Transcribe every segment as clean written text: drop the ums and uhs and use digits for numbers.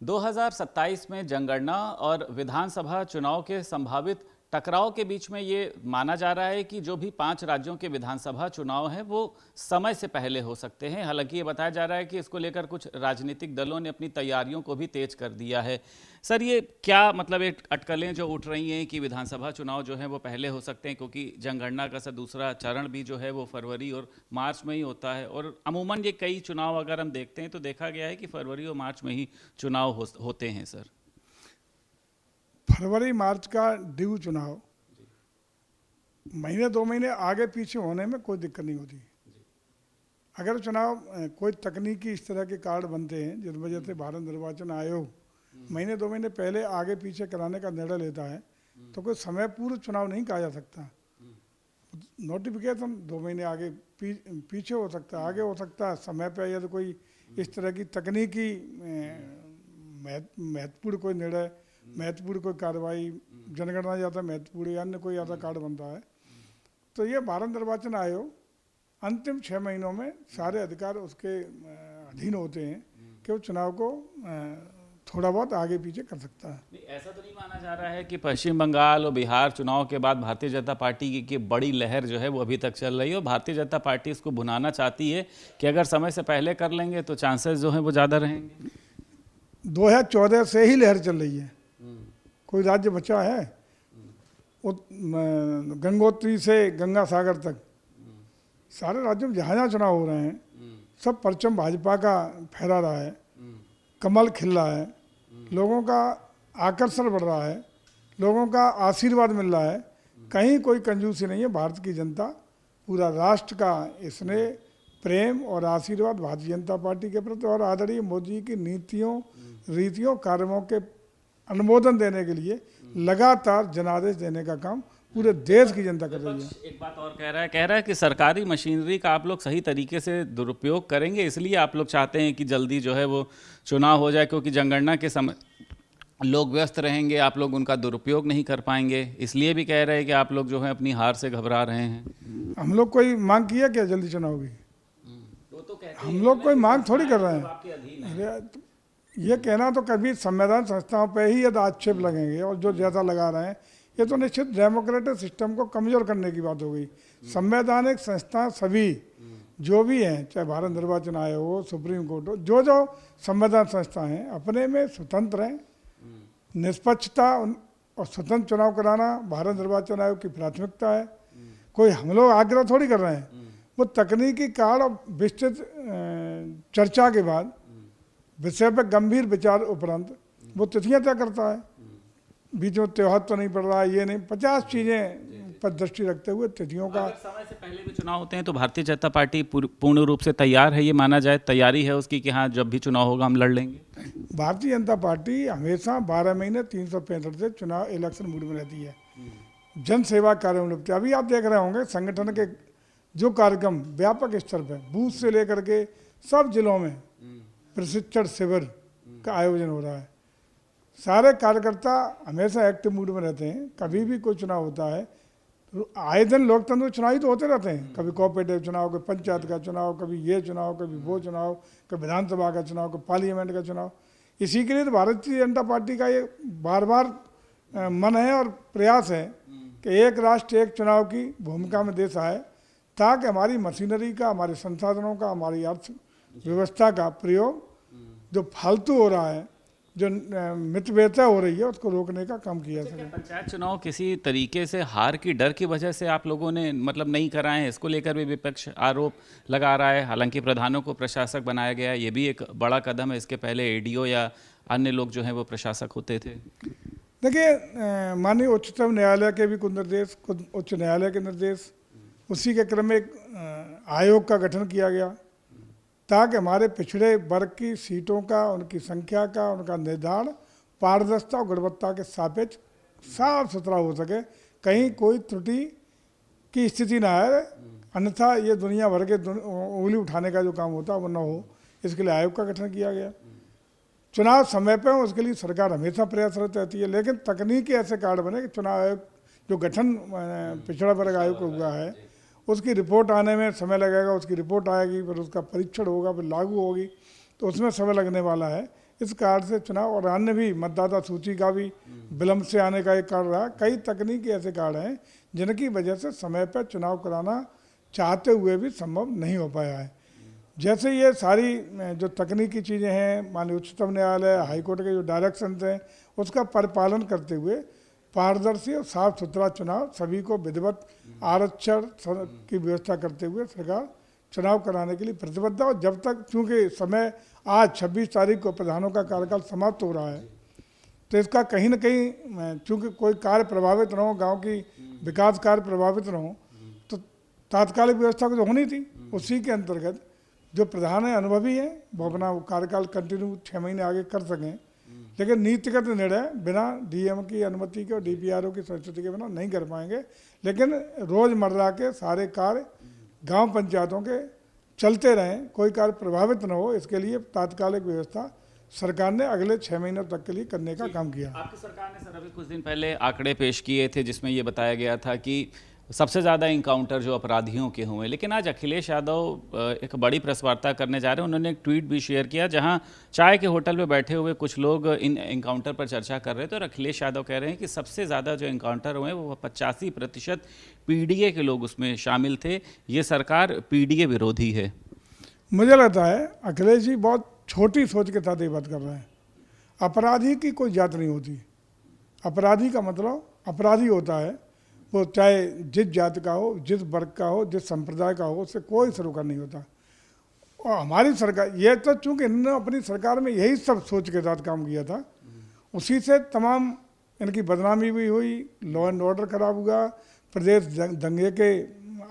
2027 में जनगणना और विधानसभा चुनाव के संभावित टकराव के बीच में ये माना जा रहा है कि जो भी 5 राज्यों के विधानसभा चुनाव हैं वो समय से पहले हो सकते हैं। हालांकि ये बताया जा रहा है कि इसको लेकर कुछ राजनीतिक दलों ने अपनी तैयारियों को भी तेज कर दिया है। सर, ये क्या मतलब एक अटकलें जो उठ रही हैं कि विधानसभा चुनाव जो है वो पहले हो सकते हैं, क्योंकि जनगणना का दूसरा चरण भी जो है वो फरवरी और मार्च में ही होता है, और अमूमन ये कई चुनाव अगर हम देखते हैं तो देखा गया है कि फरवरी और मार्च में ही चुनाव होते हैं। सर, फरवरी मार्च का ड्यू चुनाव महीने 2 महीने आगे पीछे होने में कोई दिक्कत नहीं होती। अगर चुनाव कोई तकनीकी इस तरह के कार्ड बनते हैं जिस वजह से भारत निर्वाचन आयोग महीने 2 महीने पहले आगे पीछे कराने का निर्णय लेता है तो कोई समय पूर्व चुनाव नहीं कहा जा सकता। नोटिफिकेशन 2 महीने आगे पीछे हो सकता है, आगे हो सकता है। समय पर यदि कोई इस तरह की तकनीकी महत्वपूर्ण कोई निर्णय, महत्वपूर्ण कोई कार्रवाई, जनगणना ज़्यादा महत्वपूर्ण या अन्य कोई ज़्यादा कार्ड बनता है तो ये भारत निर्वाचन आयोग अंतिम 6 महीनों में सारे अधिकार उसके अधीन होते हैं कि वो चुनाव को थोड़ा बहुत आगे पीछे कर सकता है। ऐसा तो नहीं माना जा रहा है कि पश्चिम बंगाल और बिहार चुनाव के बाद भारतीय जनता पार्टी की बड़ी लहर जो है वो अभी तक चल रही है और भारतीय जनता पार्टी इसको भुनाना चाहती है कि अगर समय से पहले कर लेंगे तो चांसेस जो हैं वो ज़्यादा रहेंगे? 2014 से ही लहर चल रही है। कोई राज्य बचा है? गंगोत्री से गंगा सागर तक सारे राज्यों में जहाँ जहाँ चुनाव हो रहे हैं सब परचम भाजपा का फहरा रहा है, कमल खिल रहा है, लोगों का आकर्षण बढ़ रहा है, लोगों का आशीर्वाद मिल रहा है। कहीं कोई कंजूसी नहीं है। भारत की जनता, पूरा राष्ट्र का स्नेह, प्रेम और आशीर्वाद भारतीय जनता पार्टी के प्रति और आदरणीय मोदी जी की नीतियों, रीतियों, कार्यक्रमों के अनुमोदन देने के लिए लगातार जनादेश देने का काम पूरे देश की जनता कर रही है। एक बात और कह रहा है कि सरकारी मशीनरी का आप लोग सही तरीके से दुरुपयोग करेंगे, इसलिए आप लोग चाहते हैं कि जल्दी जो है वो चुनाव हो जाए, क्योंकि जनगणना के समय लोग व्यस्त रहेंगे, आप लोग उनका दुरुपयोग नहीं कर पाएंगे, इसलिए भी कह रहे हैं कि आप लोग जो है अपनी हार से घबरा रहे हैं। हम लोग कोई मांग किया क्या जल्दी चुनाव की? हम लोग कोई मांग थोड़ी कर रहे हैं। ये कहना तो कभी संवैधानिक संस्थाओं पे ही यदि आक्षेप लगेंगे और जो जैसा लगा रहे हैं ये तो निश्चित डेमोक्रेटिक सिस्टम को कमजोर करने की बात हो गई। संवैधानिक संस्था सभी जो भी हैं, चाहे भारत निर्वाचन आयोग हो, सुप्रीम कोर्ट हो, जो जो संवैधानिक संस्था हैं अपने में स्वतंत्र हैं। निष्पक्षता और स्वतंत्र चुनाव कराना भारत निर्वाचन आयोग की प्राथमिकता है। कोई हम लोग आग्रह थोड़ी कर रहे हैं। वो तकनीकी कार्ड और विस्तृत चर्चा के बाद विषय पर गंभीर विचार उपरांत वो तिथियां तय करता है। बीच में त्योहार तो नहीं पड़ रहा है, ये नहीं, 50 चीज़ें पर दृष्टि रखते हुए तिथियों का। अगर समय से पहले भी चुनाव होते हैं तो भारतीय जनता पार्टी पूर्ण रूप से तैयार है, ये माना जाए, तैयारी है उसकी कि हाँ जब भी चुनाव होगा हम लड़ लेंगे? भारतीय जनता पार्टी हमेशा 12 महीने 365 से चुनाव इलेक्शन मूड में रहती है, जन सेवा कार्य में लगती है। अभी आप देख रहे होंगे संगठन के जो कार्यक्रम व्यापक स्तर पर बूथ से लेकर के सब जिलों में प्रशिक्षण शिविर का आयोजन हो रहा है। सारे कार्यकर्ता हमेशा एक्टिव मूड में रहते हैं। कभी भी कोई चुनाव होता है तो आए दिन लोकतंत्र चुनाव ही तो होते रहते हैं। कभी कोऑपरेटिव चुनाव, कभी पंचायत का चुनाव, कभी ये चुनाव, कभी वो चुनाव, कभी विधानसभा का चुनाव, कभी पार्लियामेंट का चुनाव। इसी के लिए तो भारतीय जनता पार्टी का ये बार बार मन है और प्रयास है कि एक राष्ट्र एक चुनाव की भूमिका में देश आए, ताकि हमारी मशीनरी का, हमारे संसाधनों का, हमारी अर्थव्यवस्था का प्रयोग जो फालतू हो रहा है, जो मितव्ययता हो रही है, उसको रोकने का काम किया सके। पंचायत चुनाव किसी तरीके से हार की डर की वजह से आप लोगों ने मतलब नहीं कराए हैं, इसको लेकर भी विपक्ष आरोप लगा रहा है। हालांकि प्रधानों को प्रशासक बनाया गया है, ये भी एक बड़ा कदम है। इसके पहले एडीओ या अन्य लोग जो हैं वो प्रशासक होते थे। देखिए, माननीय उच्चतम न्यायालय के भी कुछ निर्देश, खुद उच्च न्यायालय के निर्देश, उसी के क्रम में एक आयोग का गठन किया गया ताकि हमारे पिछड़े वर्ग की सीटों का, उनकी संख्या का, उनका निर्धारण पारदर्शिता और गुणवत्ता के सापेक्ष साफ सुथरा हो सके, कहीं कोई त्रुटि की स्थिति ना आए, अन्यथा ये दुनिया भर के उंगली उठाने का जो काम होता है वो न हो। इसके लिए आयोग का गठन किया गया। चुनाव समय पर हो उसके लिए सरकार हमेशा प्रयासरत रहती है, लेकिन तकनीकी ऐसे कार्ड बने कि चुनाव आयोग जो गठन पिछड़ा वर्ग आयोग को हुआ है उसकी रिपोर्ट आने में समय लगेगा। उसकी रिपोर्ट आएगी, फिर उसका परीक्षण होगा, फिर लागू होगी, तो उसमें समय लगने वाला है। इस कारण से चुनाव और अन्य भी मतदाता सूची का भी विलंब से आने का एक कारण रहा। कई तकनीकी ऐसे कारण हैं जिनकी वजह से समय पर चुनाव कराना चाहते हुए भी संभव नहीं हो पाया है। जैसे ये सारी जो तकनीकी चीज़ें हैं, माननीय उच्चतम न्यायालय, हाईकोर्ट के जो डायरेक्शंस हैं, उसका परिपालन करते हुए पारदर्शी और साफ सुथरा चुनाव, सभी को विधिवत आरक्षण की व्यवस्था करते हुए सरकार चुनाव कराने के लिए प्रतिबद्ध है। और जब तक, चूँकि समय आज 26 तारीख को प्रधानों का कार्यकाल समाप्त हो रहा है, तो इसका कहीं ना कहीं चूँकि कोई कार्य प्रभावित न हो, गाँव की विकास कार्य प्रभावित न हो, तो तात्कालिक व्यवस्था तो होनी थी। उसी के अंतर्गत जो प्रधान है, अनुभवी हैं, वो अपना कार्यकाल कंटिन्यू 6 महीने आगे कर सकें, लेकिन नीतिगत निर्णय बिना डीएम की अनुमति के और डीपीआरओ की संस्तुति के बिना नहीं कर पाएंगे। लेकिन रोज़मर्रा के सारे कार्य गांव पंचायतों के चलते रहें, कोई कार्य प्रभावित न हो, इसके लिए तात्कालिक व्यवस्था सरकार ने अगले 6 महीनों तक के लिए करने का काम किया। आपकी सरकार ने सर अभी कुछ दिन पहले आंकड़े पेश किए थे जिसमें ये बताया गया था कि सबसे ज़्यादा इनकाउंटर जो अपराधियों के हुए, लेकिन आज अखिलेश यादव एक बड़ी प्रेस वार्ता करने जा रहे हैं। उन्होंने एक ट्वीट भी शेयर किया जहां चाय के होटल में बैठे हुए कुछ लोग इन इनकाउंटर पर चर्चा कर रहे थे और अखिलेश यादव कह रहे हैं कि सबसे ज़्यादा जो इनकाउंटर हुए वो 85% पीडीए के लोग उसमें शामिल थे। ये सरकार पीडीए विरोधी है। मुझे लगता है अखिलेश जी बहुत छोटी सोच के साथ ये बात कर रहे हैं। अपराधी की कोई जात नहीं होती। अपराधी का मतलब अपराधी होता है, वो चाहे जिस जाति का हो, जिस वर्ग का हो, जिस संप्रदाय का हो, उससे कोई सरोकार नहीं होता। और हमारी सरकार, ये तो चूँकि इन्होंने अपनी सरकार में यही सब सोच के साथ काम किया था, उसी से तमाम इनकी बदनामी भी हुई, लॉ एंड ऑर्डर खराब हुआ, प्रदेश दंगे के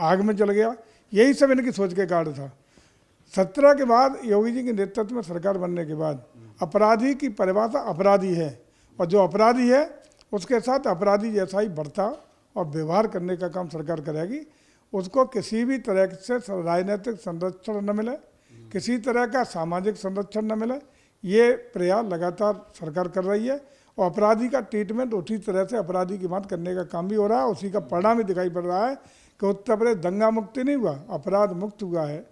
आग में जल गया। यही सब इनकी सोच के कारण था। 17 के बाद योगी जी के नेतृत्व में सरकार बनने के बाद अपराधी की परिभाषा अपराधी है, और जो अपराधी है उसके साथ अपराधी जैसा ही बर्ताव और व्यवहार करने का काम सरकार करेगी। उसको किसी भी तरह से राजनीतिक संरक्षण न मिले, किसी तरह का सामाजिक संरक्षण न मिले, ये प्रयास लगातार सरकार कर रही है। और अपराधी का ट्रीटमेंट उसी तरह से अपराधी की बात करने का काम भी हो रहा है। उसी का परिणाम भी दिखाई पड़ रहा है कि उत्तर प्रदेश दंगा मुक्ति नहीं हुआ, अपराध मुक्त हुआ है,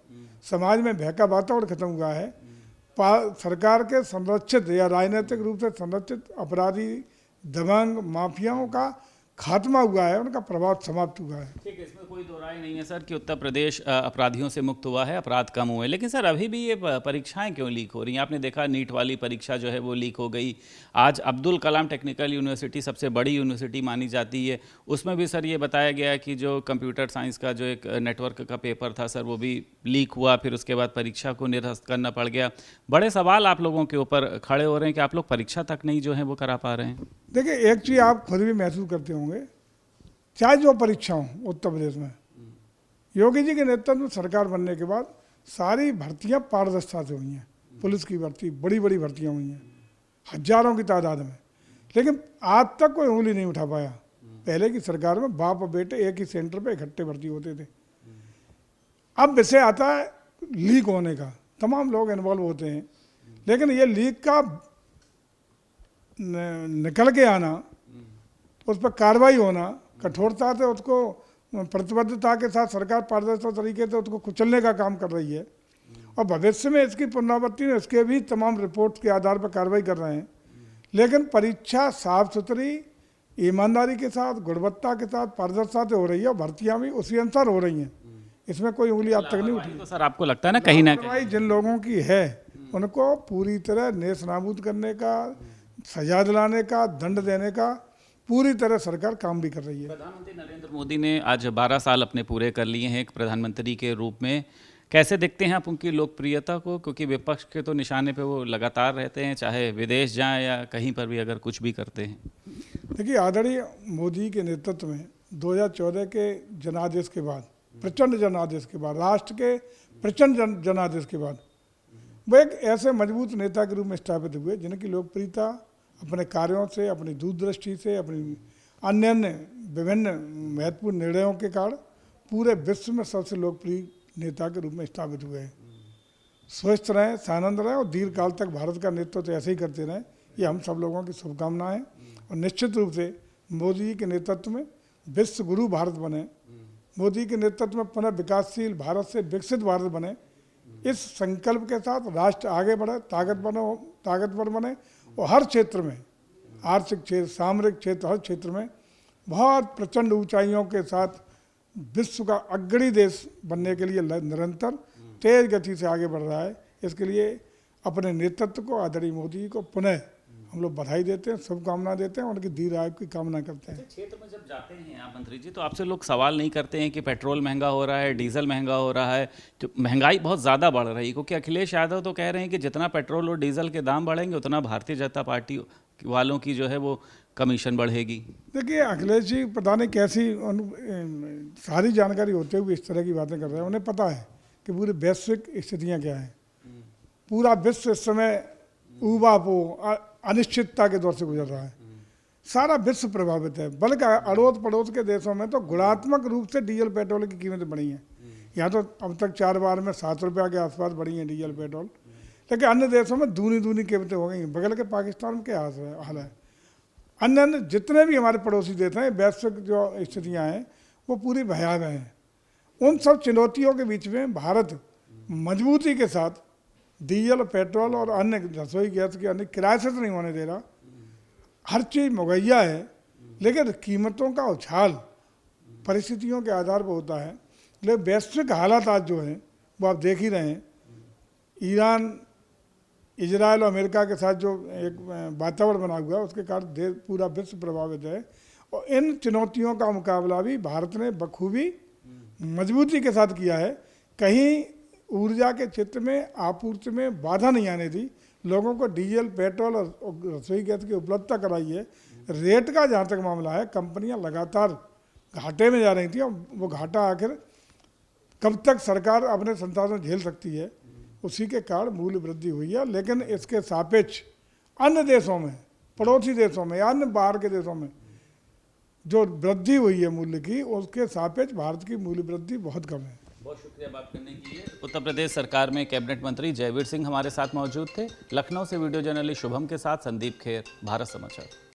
समाज में भय का वातावरण खत्म हुआ है। सरकार के संरक्षित या राजनीतिक रूप से संरक्षित अपराधी, दबंग, माफियाओं का खात्मा हुआ है, उनका प्रभाव समाप्त हुआ है। ठीक है, इसमें कोई दो राय नहीं है सर कि उत्तर प्रदेश अपराधियों से मुक्त हुआ है, अपराध कम हुए। लेकिन सर अभी भी ये परीक्षाएं क्यों लीक हो रही हैं? आपने देखा नीट वाली परीक्षा जो है वो लीक हो गई। आज अब्दुल कलाम टेक्निकल यूनिवर्सिटी सबसे बड़ी यूनिवर्सिटी मानी जाती है, उसमें भी सर ये बताया गया कि जो कंप्यूटर साइंस का जो एक नेटवर्क का पेपर था सर, वो भी लीक हुआ, फिर उसके बाद परीक्षा को निरस्त करना पड़ गया। बड़े सवाल आप लोगों के ऊपर खड़े हो रहे हैं कि आप लोग परीक्षा तक नहीं जो है वो करा पा रहे हैं। देखिए, एक चीज़ आप खुद भी महसूस करते होंगे, चाहे जो परीक्षा हो उत्तर प्रदेश में, योगी जी के नेतृत्व में सरकार बनने के बाद सारी भर्तियां पारदर्शिता से हुई हैं। पुलिस की भर्ती, बड़ी बड़ी भर्तियां हुई हैं हजारों की तादाद में, लेकिन आज तक कोई उंगली नहीं उठा पाया। पहले की सरकार में बाप और बेटे एक ही सेंटर पे इकट्ठे भर्ती होते थे। अब विषय आता है लीक होने का, तमाम लोग इन्वॉल्व होते हैं, लेकिन ये लीक का निकल के आना, उस पर कार्रवाई होना, कठोरता से उसको प्रतिबद्धता के साथ सरकार पारदर्शी तरीके से उसको कुचलने का काम कर रही है। और भविष्य में इसकी पुनरावृत्ति में इसके भी तमाम रिपोर्ट के आधार पर कार्रवाई कर रहे हैं। लेकिन परीक्षा साफ सुथरी, ईमानदारी के साथ, गुणवत्ता के साथ, पारदर्शिता से हो रही है और भर्तियाँ भी उसी अनुसार हो रही हैं। इसमें कोई उंगली अब तक नहीं उठी। तो सर आपको लगता है ना कहीं ना कहीं जिन लोगों की है उनको पूरी तरह नेस नाबूद करने का, सजा दिलाने का, दंड देने का पूरी तरह सरकार काम भी कर रही है। प्रधानमंत्री नरेंद्र मोदी ने आज 12 साल अपने पूरे कर लिए हैं एक प्रधानमंत्री के रूप में। कैसे देखते हैं आप उनकी लोकप्रियता को? क्योंकि विपक्ष के तो निशाने पे वो लगातार रहते हैं, चाहे विदेश जाएं या कहीं पर भी अगर कुछ भी करते हैं। देखिए, आदरणीय मोदी के नेतृत्व में 2014 के जनादेश के बाद, प्रचंड जनादेश के बाद, राष्ट्र के प्रचंड जनादेश के बाद वो एक ऐसे मजबूत नेता के रूप में स्थापित हुए जिनकी लोकप्रियता अपने कार्यों से, अपनी दूरदृष्टि से, अपनी अन्य विभिन्न महत्वपूर्ण निर्णयों के कारण पूरे विश्व में सबसे लोकप्रिय नेता के रूप में स्थापित हुए हैं। स्वस्थ रहें, सानंद रहें और दीर्घ काल तक भारत का नेतृत्व ऐसे ही करते रहें, ये हम सब लोगों की शुभकामनाएं हैं। और निश्चित रूप से मोदी जी के नेतृत्व में विश्व गुरु भारत बने, मोदी के नेतृत्व में पुनः विकासशील भारत से विकसित भारत बने, इस संकल्प के साथ राष्ट्र आगे बढ़े, ताकत बनो, ताकतवर बने और हर क्षेत्र में, आर्थिक क्षेत्र, सामरिक क्षेत्र, हर क्षेत्र में बहुत प्रचंड ऊंचाइयों के साथ विश्व का अग्रणी देश बनने के लिए निरंतर तेज गति से आगे बढ़ रहा है। इसके लिए अपने नेतृत्व को, आदरणीय मोदी जी को पुनः हम लोग बधाई देते हैं, शुभकामना देते हैं, उनकी दीर्घायु की कामना करते हैं। क्षेत्र में जब जाते हैं आप मंत्री जी, तो आपसे लोग सवाल नहीं करते हैं कि पेट्रोल महंगा हो रहा है, डीजल महंगा हो रहा है, तो महंगाई बहुत ज़्यादा बढ़ रही है, क्योंकि अखिलेश यादव तो कह रहे हैं कि जितना पेट्रोल और डीजल के दाम बढ़ेंगे उतना भारतीय जनता पार्टी वालों की जो है वो कमीशन बढ़ेगी। देखिए, अखिलेश जी पता नहीं कैसी सारी जानकारी होते हुए इस तरह की बातें कर रहे हैं। उन्हें पता है कि पूरी वैश्विक स्थितियाँ क्या हैं। पूरा विश्व इस समय ऊबापो अनिश्चितता के दौर से गुजर रहा है। सारा विश्व प्रभावित है, बल्कि अड़ोस पड़ोस के देशों में तो गुणात्मक रूप से डीजल पेट्रोल की कीमतें बढ़ी हैं। यहाँ तो अब तक 4 बार में 7 रुपये के आसपास बढ़ी हैं डीजल पेट्रोल, लेकिन अन्य देशों में दूनी कीमतें हो गई हैं। बगल के पाकिस्तान में क्या हाल है। अन्य जितने भी हमारे पड़ोसी देश हैं, वैश्विक जो स्थितियाँ हैं वो पूरी भयावह हैं। उन सब चुनौतियों के बीच में भारत मजबूती के साथ डीजल, पेट्रोल और अन्य रसोई गैस के अन्य किराए से तो नहीं होने दे रहा। हर चीज़ मुहैया है, लेकिन कीमतों का उछाल परिस्थितियों के आधार पर होता है। लेकिन वैश्विक हालात आज जो हैं वो आप देख ही रहे हैं। ईरान, इजराइल और अमेरिका के साथ जो एक वातावरण बना हुआ है, उसके कारण देश पूरा विश्व प्रभावित है। और इन चुनौतियों का मुकाबला भी भारत ने बखूबी मजबूती के साथ किया है। कहीं ऊर्जा के क्षेत्र में आपूर्ति में बाधा नहीं आने दी, लोगों को डीजल, पेट्रोल और रसोई गैस की उपलब्धता कराई है। रेट का जहाँ तक मामला है, कंपनियां लगातार घाटे में जा रही थी, और वो घाटा आखिर कब तक सरकार अपने संसाधन झेल सकती है, उसी के कारण मूल्य वृद्धि हुई है। लेकिन इसके सापेक्ष अन्य देशों में, पड़ोसी देशों में या अन्य बाहर के देशों में जो वृद्धि हुई है मूल्य की, उसके सापेक्ष भारत की मूल्य वृद्धि बहुत कम है। बहुत शुक्रिया बात करने के लिए। उत्तर प्रदेश सरकार में कैबिनेट मंत्री जयवीर सिंह हमारे साथ मौजूद थे। लखनऊ से वीडियो जर्नलिस्ट शुभम के साथ संदीप खेर, भारत समाचार।